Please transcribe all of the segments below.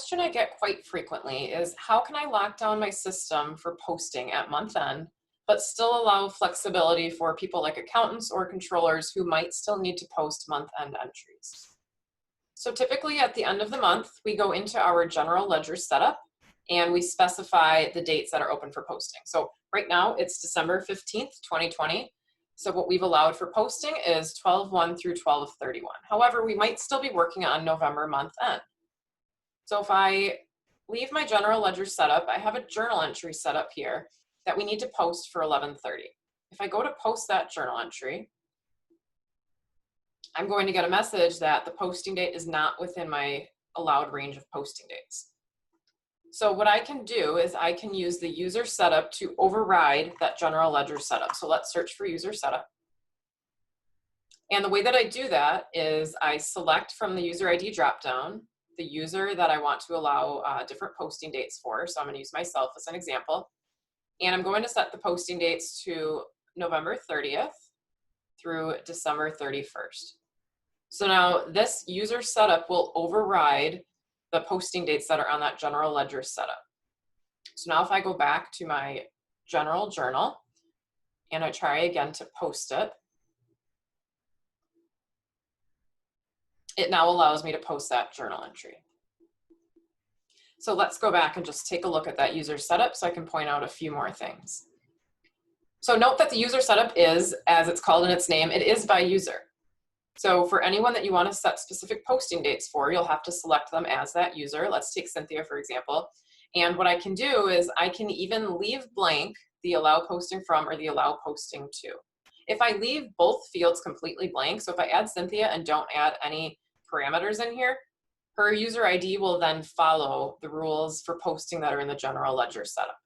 question I get quite frequently is how can I lock down my system for posting at month end, but still allow flexibility for people like accountants or controllers who might still need to post month end entries? So typically at the end of the month, we go into our general ledger setup and we specify the dates that are open for posting. So right now it's December 15th, 2020. So what we've allowed for posting is 12/1 through 12/31. However, we might still be working on November month end. So if I leave my general ledger setup, I have a journal entry set up here that we need to post for 11/30. If I go to post that journal entry, I'm going to get a message that the posting date is not within my allowed range of posting dates. So what I can do is I can use the user setup to override that general ledger setup. So let's search for user setup. And the way that I do that is I select from the user ID dropdown the user that I want to allow different posting dates for. So I'm going to use myself as an example. And I'm going to set the posting dates to November 30th through December 31st. So now this user setup will override the posting dates that are on that general ledger setup. So now if I go back to my general journal and I try again to post it, it now allows me to post that journal entry. So let's go back and just take a look at that user setup so I can point out a few more things. So note that the user setup is, as it's called in its name, it is by user. So for anyone that you want to set specific posting dates for, you'll have to select them as that user. Let's take Cynthia, for example. And what I can do is I can even leave blank the allow posting from or the allow posting to. If I leave both fields completely blank, so if I add Cynthia and don't add any parameters in here, her user ID will then follow the rules for posting that are in the general ledger setup.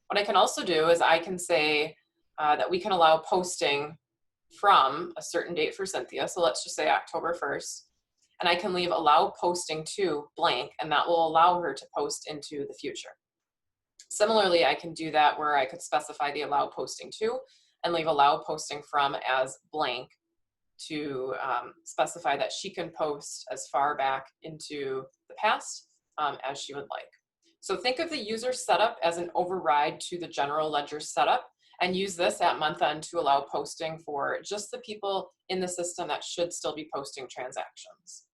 What I can also do is I can say that we can allow posting from a certain date for Cynthia. So let's just say October 1st. And I can leave allow posting to blank, and that will allow her to post into the future. Similarly, I can do that where I could specify the allow posting to and leave allow posting from as blank to specify that she can post as far back into the past as she would like. So think of the user setup as an override to the general ledger setup, and use this at month end to allow posting for just the people in the system that should still be posting transactions.